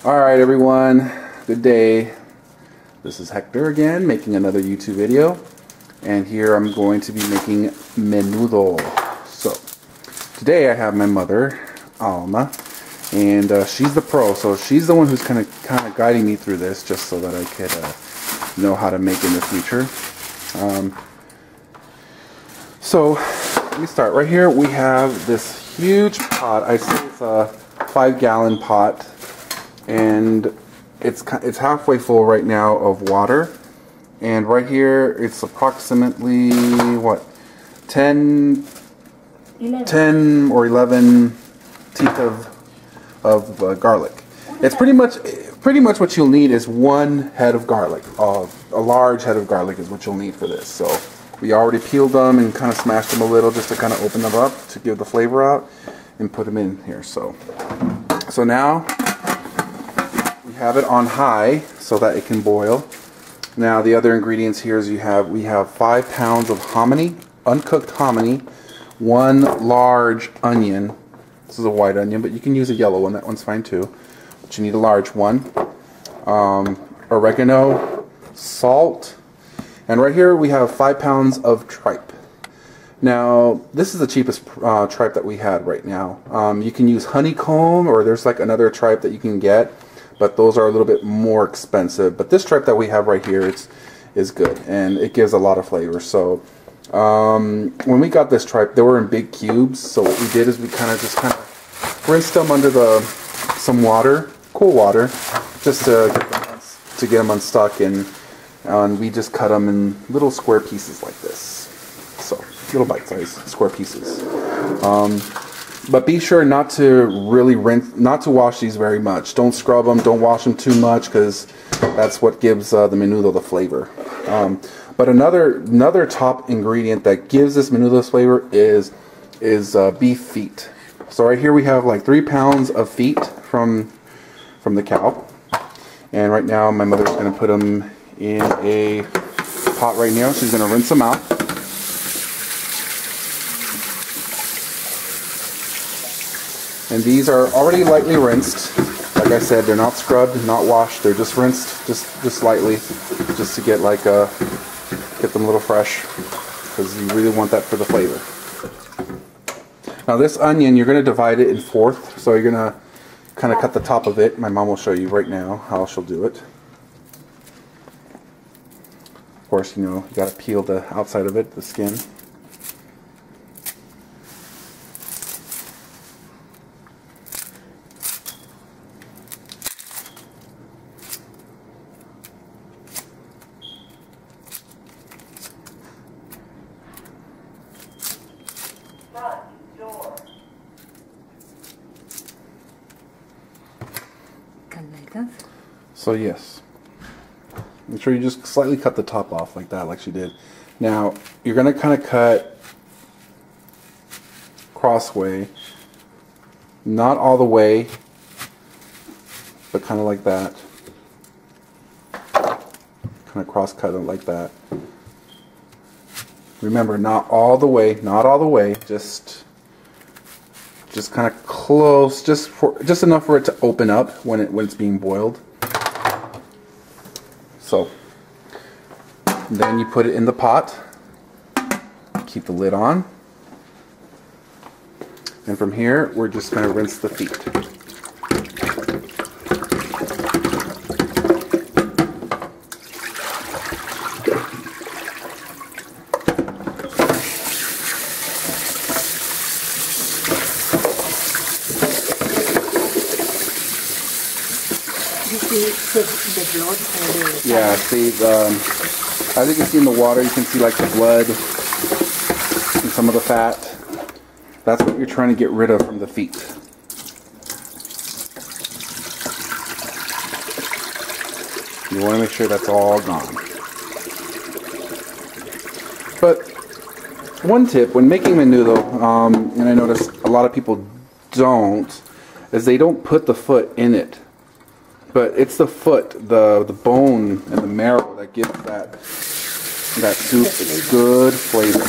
Alright everyone, good day. This is Hector again, making another YouTube video. And here I'm going to be making menudo. So, today I have my mother, Alma, and she's the pro, so she's the one who's kind of guiding me through this, just so that I could know how to make in the future. So, let me start. Right here we have this huge pot. I say it's a 5-gallon pot. And it's halfway full right now of water, and right here it's approximately what 10 or 11 teeth of garlic. It's pretty much what you'll need is one head of garlic. A large head of garlic is what you'll need for this. So we already peeled them and kind of smashed them a little just to kind of open them up to give the flavor out, and put them in here. So now have it on high so that it can boil. Now the other ingredients here is we have 5 pounds of hominy, uncooked hominy, 1 large onion. This is a white onion, but you can use a yellow one. That one's fine too. But you need a large one. Oregano, salt, and right here we have 5 pounds of tripe. Now this is the cheapest tripe that we had right now. You can use honeycomb, or there's like another tripe that you can get, but those are a little bit more expensive. But this tripe that we have right here is good, and it gives a lot of flavor. So when we got this tripe, they were in big cubes. So what we did is we kind of rinsed them under some water, cool water, just to get them unstuck, and we just cut them in little square pieces like this. So little bite-sized square pieces. But be sure not to really not to wash these very much. Don't scrub them, don't wash them too much, because that's what gives the menudo the flavor. But another top ingredient that gives this menudo flavor is beef feet. So right here we have like 3 pounds of feet from the cow. And right now my mother's going to put them in a pot right now. She's going to rinse them out. And these are already lightly rinsed. Like I said, they're not scrubbed, not washed. They're just rinsed, just lightly, just to get get them a little fresh, because you really want that for the flavor. Now this onion, you're going to divide it in 4ths. So you're going to kind of cut the top of it. My mom will show you right now how she'll do it. Of course, you got to peel the outside of it, the skin. So yes, make sure you just slightly cut the top off like that, like she did. Now you're going to kind of cut crossway, not all the way, but kind of like that. Kind of cross cut it like that. Remember, not all the way, just kind of close, just enough for it to open up when it's being boiled. So then you put it in the pot, keep the lid on, and from here we're just going to rinse the feet. Yeah, see, as you can see in the water, you can see like the blood and some of the fat. That's what you're trying to get rid of from the feet. You want to make sure that's all gone. But one tip when making menudo, and I notice a lot of people don't, is they don't put the foot in it. But it's the foot, the bone and the marrow that gives that soup its good flavor.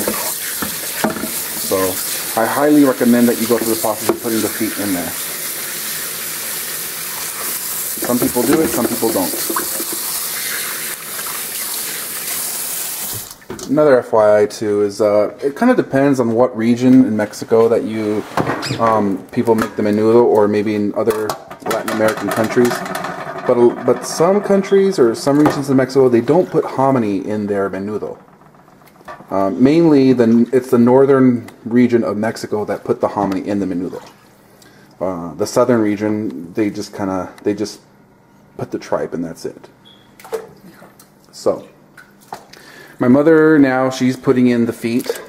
So I highly recommend that you go through the process of putting the feet in there. Some people do it, some people don't. Another FYI too is it kind of depends on what region in Mexico that you people make the menudo, or maybe in other Latin American countries. But some countries or some regions in Mexico, they don't put hominy in their menudo. Mainly, it's the northern region of Mexico that put the hominy in the menudo. The southern region, they just put the tripe and that's it. So, my mother now, she's putting in the feet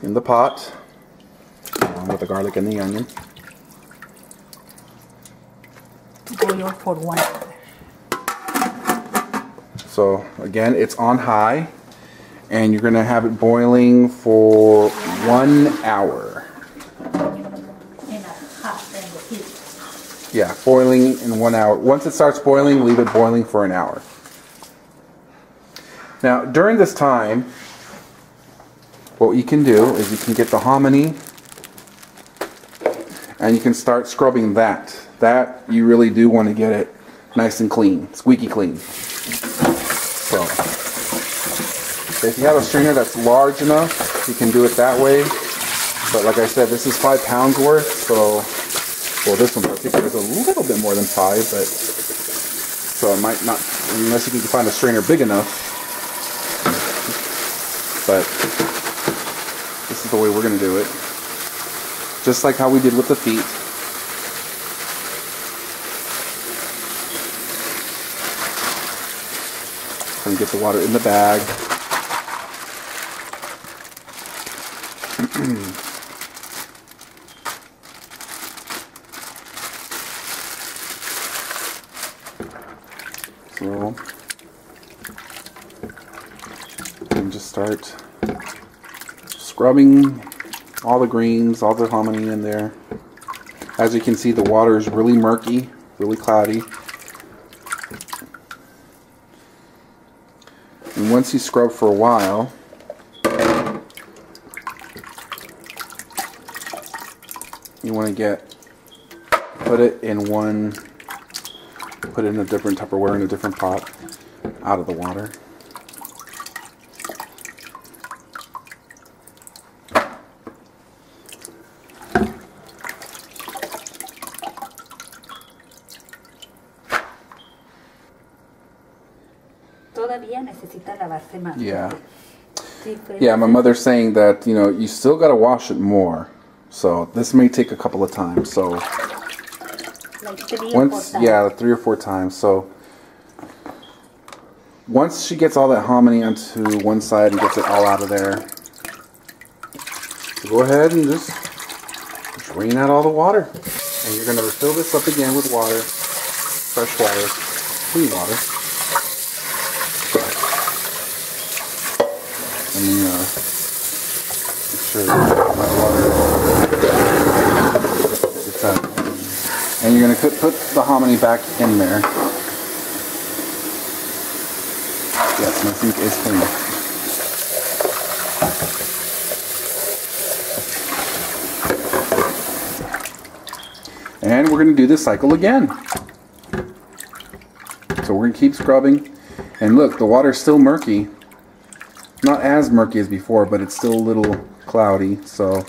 in the pot, along with the garlic and the onion. Boil for 1 hour. So again, it's on high, and you're gonna have it boiling for 1 hour. Yeah, boiling in 1 hour. Once it starts boiling, leave it boiling for an hour. Now, during this time, what you can do is you can get the hominy, and you can start scrubbing that. That, you really do want to get it nice and clean, squeaky clean. So, if you have a strainer that's large enough, you can do it that way. But like I said, this is 5 pounds worth, so, well, this one in particular is a little bit more than 5, but, so it might not, unless you can find a strainer big enough. But this is the way we're going to do it. Just like how we did with the feet. And get the water in the bag. So, and just start scrubbing all the greens, all the hominy in there. As you can see, the water is really murky, really cloudy. And once you scrub for a while, you want to put it in a different Tupperware, in a different pot, out of the water. Yeah. Yeah, my mother's saying that, you know, you still got to wash it more. So this may take a couple of times. So like 3 or 4 times. Yeah, 3 or 4 times. So once she gets all that hominy onto one side and gets it all out of there, so go ahead and just drain out all the water. And you're going to refill this up again with water, fresh water, clean water. And make sure that water gets out. And you're going to put the hominy back in there. Yes, my sink is clean. And we're going to do this cycle again. So we're going to keep scrubbing. And look, the water's still murky. Not as murky as before, but it's still a little cloudy. So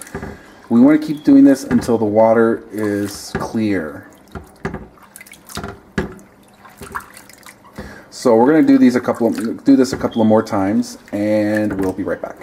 we want to keep doing this until the water is clear. So we're going to do this a couple of more times, and we'll be right back.